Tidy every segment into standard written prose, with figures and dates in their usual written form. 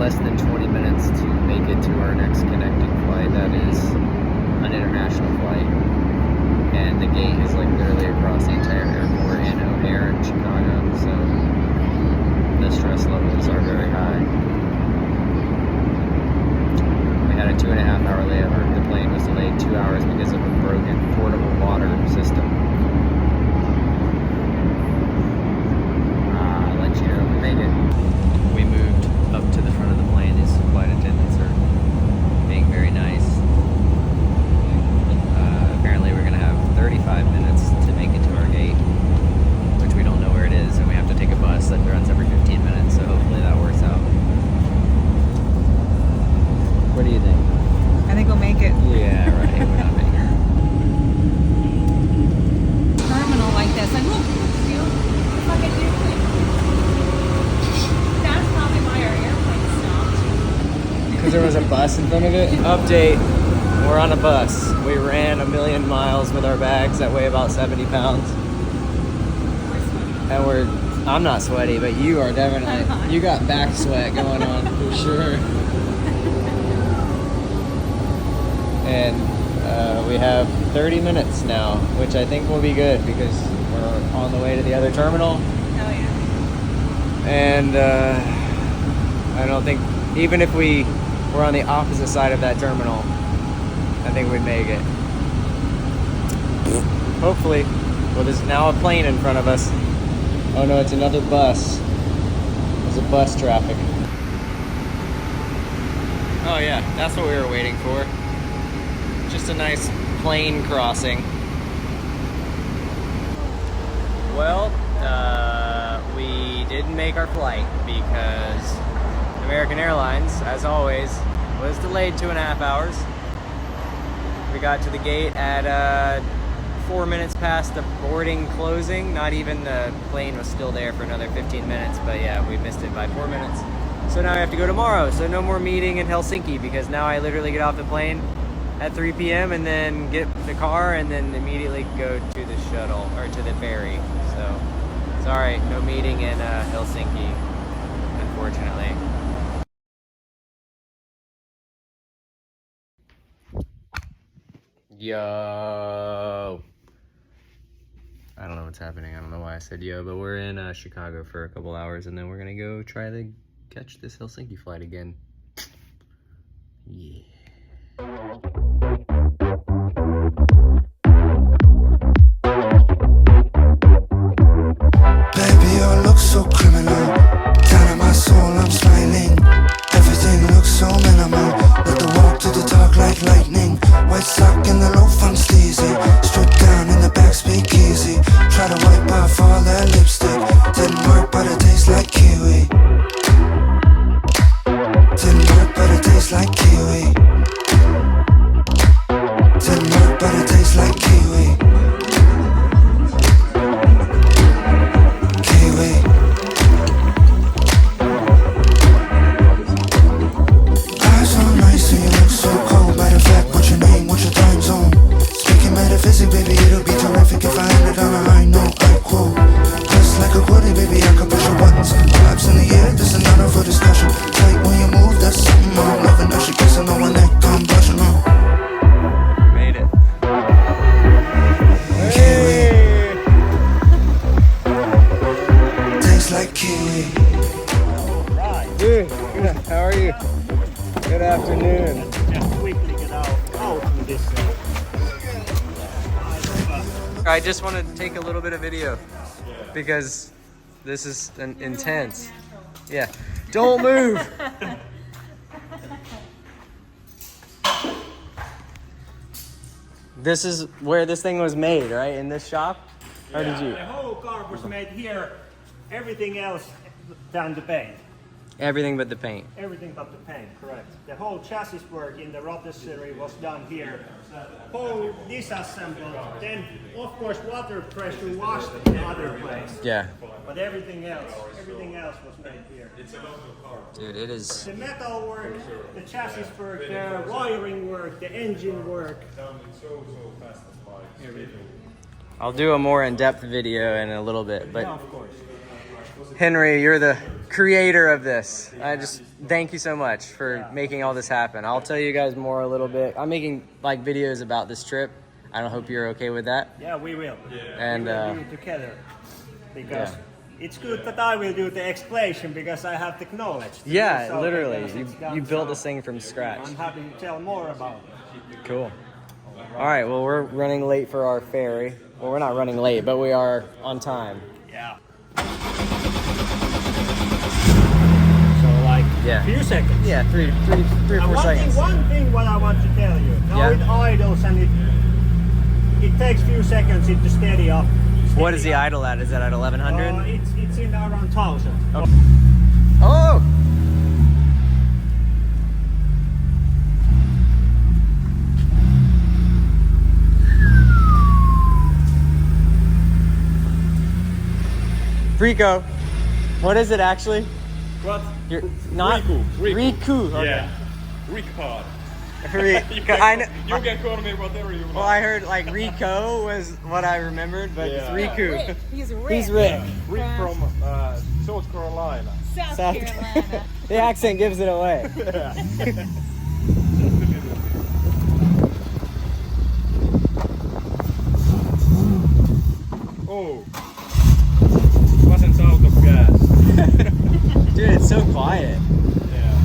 less than 20 minutes to make it to our next connecting flight. That is an international flight. And the gate is like literally across the entire airport in O'Hare in Chicago, so the stress levels are very high. We had a 2.5 hour layover. The plane was delayed 2 hours because of a broken portable water system. I'll let you know if we make it. We moved up to the front of the plane. These flight attendants are being very nice. Apparently we're going to have 35 minutes to make it to our gate, which we don't know where it is, and we have to take a bus that runs every 15 minutes, so hopefully that works out. What do you think? I think we'll make it. Yeah, right. We're not making it. Terminal like this. Like, look, you fucking do it. That's probably why our airplane stopped. Because there was a bus in front of it? Update. We're on a bus. We ran 1,000,000 miles with our bags that weigh about 70 pounds. And I'm not sweaty, but you are definitely, you got back sweat going on for sure. And we have 30 minutes now, which I think will be good because we're on the way to the other terminal. Hell yeah. And I don't think, even if we were on the opposite side of that terminal, I think we'd make it. Hopefully. Well, there's now a plane in front of us. Oh no, it's another bus. There's a bus traffic. Oh yeah, that's what we were waiting for. Just a nice plane crossing. Well, we didn't make our flight because American Airlines, as always, was delayed 2.5 hours. We got to the gate at 4 minutes past the boarding closing. Not even the plane was still there for another 15 minutes, but yeah, we missed it by 4 minutes. So now I have to go tomorrow, so no more meeting in Helsinki because now I literally get off the plane at 3 p.m. and then get the car and then immediately go to the shuttle, or to the ferry. So, sorry, no meeting in Helsinki, unfortunately. Yo! I don't know what's happening. I don't know why I said yo, but we're in Chicago for a couple hours and then we're gonna go try to catch this Helsinki flight again. Yeah. Baby, you look so criminal. Down in my soul, I'm smiling. Everything looks so minimal. Let the walk to the talk like lightning. White sock in the loaf, I'm sleazy. Strip down in the back, speak easy. Try to wipe off all that lipstick. Didn't work, but it tastes like kiwi. Didn't work, but it tastes like kiwi. Didn't work, but it tastes like kiwi. Kiwi. Eyes so nice and you look so cold. Matter of fact, what's your name, what's your time zone? Speaking metaphysics, baby, it'll be terrific if I ended on a high note, I quote. Just like a quote, baby, I could push your buttons. Vibes in the air, this is not for discussion. Tight when you move, that's something I'm loving. Now she kissing on my neck, I'm blushing on. Made it. Kiwi. Tastes like kiwi. Dude, good. How are you? Good afternoon. Just quickly get out with this. I just want to take a little bit of video because this is intense. Yeah. Don't move. This is where this thing was made, right? In this shop? Or did you? The whole car was made here. Everything else down the paint. Everything but the paint. Everything but the paint, correct. The whole chassis work in the rotisserie was done here. Whole disassembled. Then, of course, water pressure washed in other place. Yeah. But everything else was made here. Dude, it is. The metal work, the chassis work, the wiring work, the engine work. I'll do a more in-depth video in a little bit, but Yeah, of course. Henry, you're the creator of this. I just thank you so much for making all this happen. I'll tell you guys more a little bit. I'm making like videos about this trip. I don't hope you're okay with that. Yeah, we will. And we will do it together because it's good that I will do the explanation because I have the knowledge. to do yeah, so literally. because it's done You built so. this thing from scratch. I'm happy to tell more about it. Cool. All right, well, we're running late for our ferry. Well, we're not running late, but we are on time. Yeah. So like Yeah. few seconds. Yeah, three or And 4 seconds. One thing what I want to tell you. Now Yeah. it idles and it takes few seconds it to steady up. What is the idle at? Is that at 1100? It's in around 1000. Oh! Rico, what is it actually? What? You're not Riku. Okay. Yeah. Ricard. I know. You can call me whatever you want. Well, I heard like Rico was what I remembered, but it's Yeah. Riku. He's Rick. He's Rick. Rick from South Carolina. South South Carolina. The accent gives it away. Oh. Wasn't out of gas. Dude, it's so quiet. Yeah.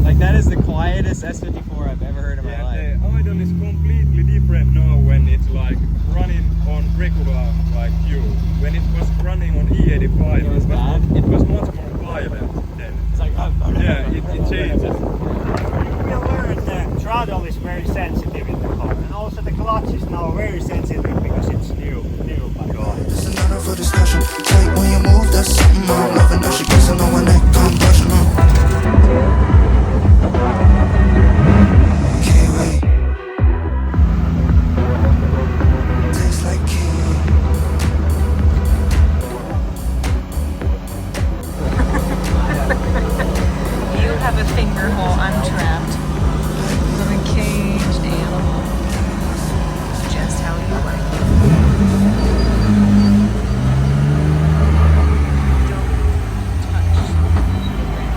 Like that is the quietest S54 I've ever heard in my Yeah, life. the idle is completely different now when it's like running on regular like fuel. When it was running on E35, It was bad? it was much more violent then. It's like Yeah, it changes. You will learn that throttle is very sensitive in the car, and also the clutch is now very sensitive because it's new. This is not up for discussion. Tight when you move, that's something I'm loving. Now she kissing on my neck, I'm blushing. Kiwi. Tastes like kiwi. You have a finger hole untrapped of a caged animal. Just how you like it. Don't touch.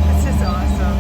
This is awesome.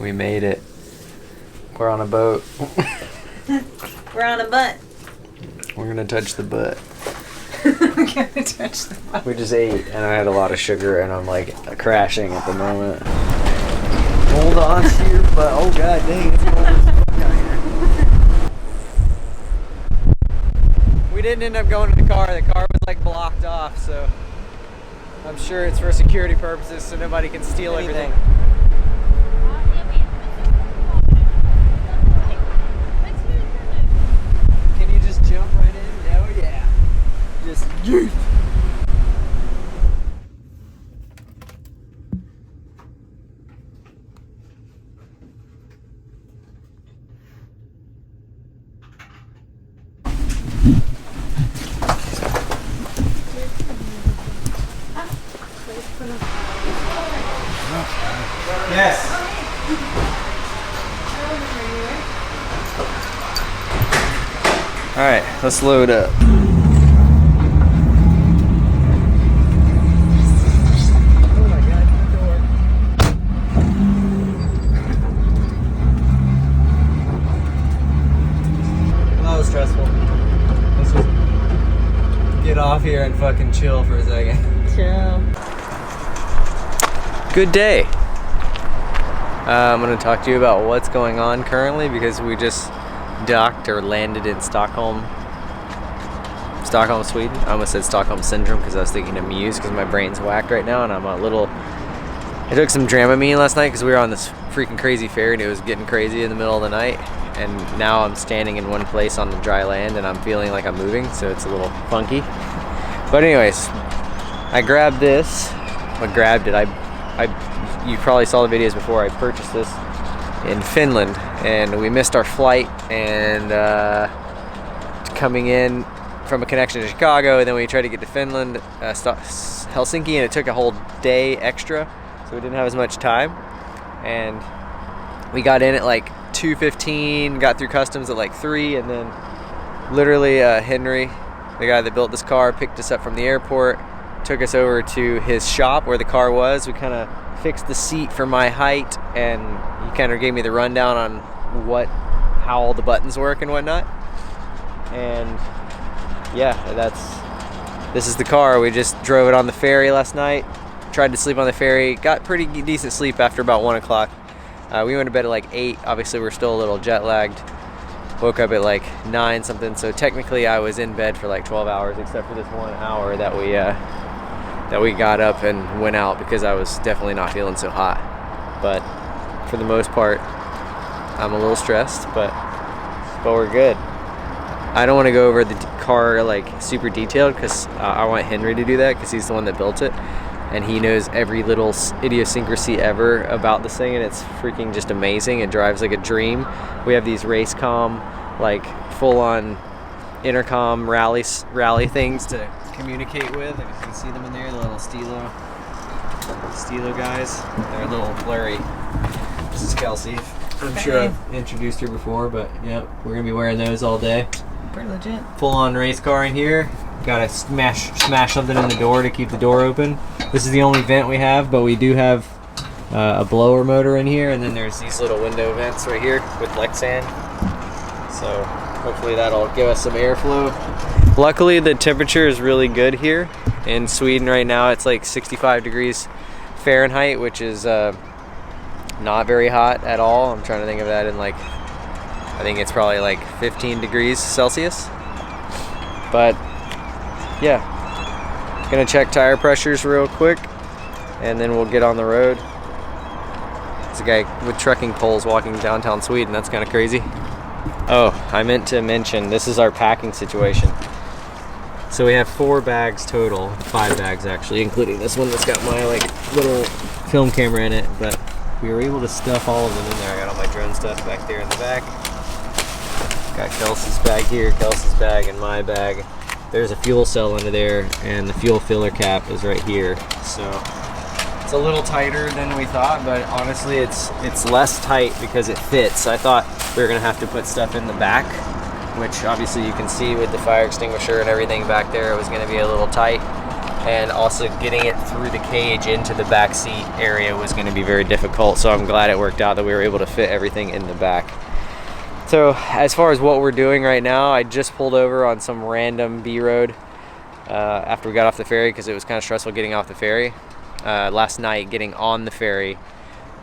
We made it. We're on a boat. We're on a butt. We're gonna touch the butt. We're gonna touch the butt. We just ate, and I had a lot of sugar, and I'm like crashing at the moment. Hold on to your butt. Oh god dang, it's cold as fuck out here. We didn't end up going to the car. The car was like blocked off, so I'm sure it's for security purposes, so nobody can steal everything. Can you just jump right in? Oh yeah. Just yeet. Yes. All right, let's load up. Oh my god, the door. Well, that was stressful. Let's just get off here and fucking chill for a second. Chill. Good day. I'm going to talk to you about what's going on currently because we just docked or landed in Stockholm, Sweden. I almost said Stockholm Syndrome because I was thinking of Muse because my brain's whacked right now and I'm a little... I took some Dramamine last night because we were on this freaking crazy ferry and it was getting crazy in the middle of the night. And now I'm standing in one place on the dry land and I'm feeling like I'm moving, so it's a little funky. But anyways, I grabbed this. I grabbed it. You probably saw the videos before. I purchased this in Finland and we missed our flight and coming in from a connection to Chicago, and then we tried to get to Finland, Helsinki, and it took a whole day extra, so we didn't have as much time. And we got in at like 2:15, got through customs at like 3, and then literally Henry, the guy that built this car, picked us up from the airport, took us over to his shop where the car was. We kind of fixed the seat for my height, and he kind of gave me the rundown on how all the buttons work and whatnot. And yeah, this is the car. We just drove it on the ferry last night, tried to sleep on the ferry, got pretty decent sleep after about 1 o'clock. We went to bed at like 8. Obviously we're still a little jet lagged. Woke up at like 9 something, so technically I was in bed for like 12 hours except for this 1 hour that we got up and went out because I was definitely not feeling so hot. But for the most part, I'm a little stressed, but we're good. I don't want to go over the car like super detailed because I want Henry to do that because he's the one that built it and he knows every little idiosyncrasy ever about this thing, and it's freaking just amazing. It drives like a dream. We have these Racecom like full-on intercom rally things to communicate with, and you can see them in there, the little Stilo guys. They're a little blurry. This is Kelsey. I'm sure I've introduced her before, but yeah, we're gonna be wearing those all day. Pretty legit. Full-on race car in here. Gotta smash something in the door to keep the door open. This is the only vent we have, but we do have a blower motor in here, and then there's these little window vents right here with Lexan. So hopefully that'll give us some airflow. Luckily the temperature is really good here in Sweden right now. It's like 65 degrees Fahrenheit, which is not very hot at all. I'm trying to think of that in like, I think it's probably like 15 degrees Celsius. But yeah, gonna check tire pressures real quick and then we'll get on the road. There's a guy with trekking poles walking downtown Sweden. That's kind of crazy. Oh, I meant to mention, this is our packing situation. So we have 4 bags total, 5 bags actually, including this one that's got my like little film camera in it, but we were able to stuff all of them in there. I got all my drone stuff back there in the back. Got Kelsey's bag here, Kelsey's bag, and my bag. There's a fuel cell under there, and the fuel filler cap is right here. So it's a little tighter than we thought, but honestly it's less tight because it fits. I thought we were gonna have to put stuff in the back, which obviously you can see with the fire extinguisher and everything back there, it was gonna be a little tight. and also getting it through the cage into the back seat area was going to be very difficult, so I'm glad it worked out that we were able to fit everything in the back. So as far as what we're doing right now, I just pulled over on some random B road after we got off the ferry because it was kind of stressful getting off the ferry. Last night getting on the ferry,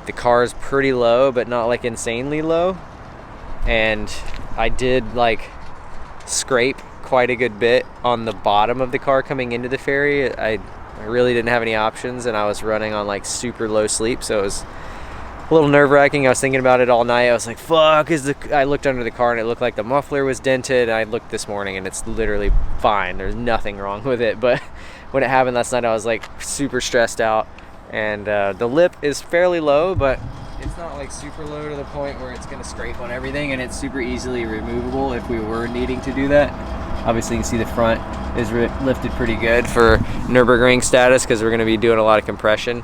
the car is pretty low but not like insanely low, and I did like scrape quite a good bit on the bottom of the car coming into the ferry. I really didn't have any options, and I was running on like super low sleep, so it was a little nerve-wracking. I was thinking about it all night. I was like, fuck, I looked under the car and it looked like the muffler was dented. I looked this morning and it's literally fine. There's nothing wrong with it. But when it happened last night, I was like super stressed out. And the lip is fairly low, but it's not like super low to the point where it's gonna scrape on everything, and it's super easily removable if we were needing to do that. Obviously you can see the front is lifted pretty good for Nürburgring status because we're gonna be doing a lot of compression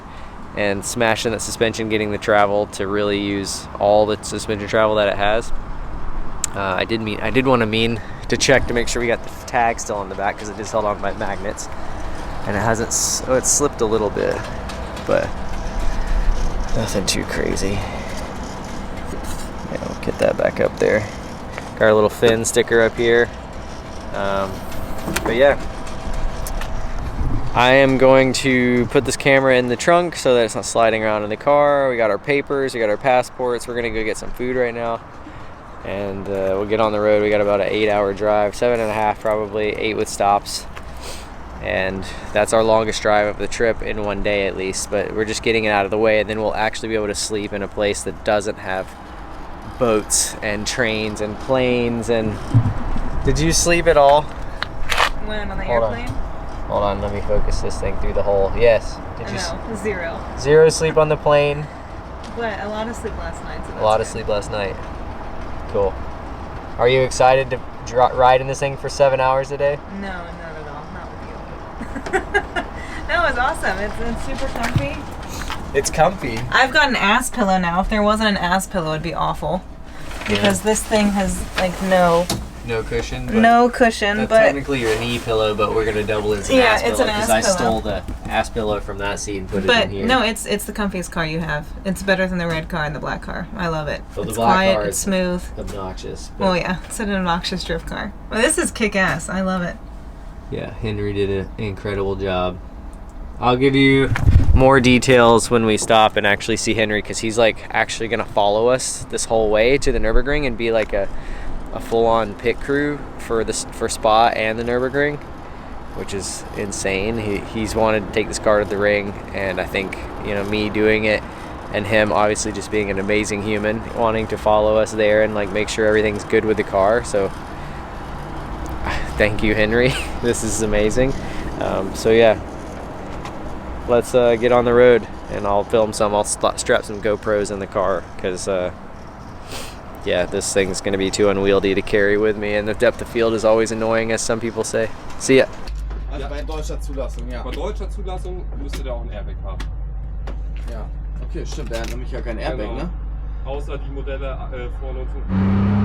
and smashing that suspension, getting the travel to really use all the suspension travel that it has. I did want to check to make sure we got the tag still on the back because it is held on by magnets, and it hasn't. Oh, it's slipped a little bit, but nothing too crazy. Yeah, we'll get that back up there. Got our little fin sticker up here, but yeah. I am going to put this camera in the trunk so that it's not sliding around in the car. We got our papers, we got our passports. We're gonna go get some food right now, and we'll get on the road. We got about an 8-hour drive, 7.5 probably, 8 with stops. And that's our longest drive of the trip in one day at least, but we're just getting it out of the way, and then we'll actually be able to sleep in a place that doesn't have boats and trains and planes. And did you sleep at all? When on the airplane? Hold on, let me focus this thing through the hole. Yes. Did you? No, zero. Zero sleep on the plane. But a lot of sleep last night. So A lot of sleep last night. Cool. Are you excited to ride in this thing for 7 hours a day? No, not at all. Not with you. No, it's awesome. It's super comfy. It's comfy. I've got an ass pillow now. If there wasn't an ass pillow, it'd be awful. Because this thing has like no cushion. But but technically your knee pillow, but we're gonna double it as an ass pillow. It's an ass because I pillow. stole the ass pillow from that seat and put it But in here. no, it's the comfiest car you have. It's better than the red car and the black car. I love it. So the it's black quiet, car it's is smooth. obnoxious. But Oh yeah, it's an obnoxious drift car. Well, this is kick-ass. I love it. yeah, Henry did an incredible job. I'll give you more details when we stop and actually see Henry, because he's like actually gonna follow us this whole way to the Nürburgring and be like a full-on pit crew for Spa and the Nürburgring, which is insane. He's wanted to take this car to the ring, and I think, you know, me doing it and him obviously just being an amazing human wanting to follow us there and like make sure everything's good with the car. So thank you, Henry. This is amazing. So yeah, let's get on the road and I'll film some. I'll strap some GoPros in the car because yeah, this thing's gonna be too unwieldy to carry with me, and the depth of field is always annoying, as some people say. See ya. Also bei deutscher Zulassung, ja. Bei deutscher Zulassung müsste der auch ein Airbag haben. Ja, okay, stimmt, der hat nämlich ja kein Airbag, Genau. ne? Außer die Modelle vorne und hinten.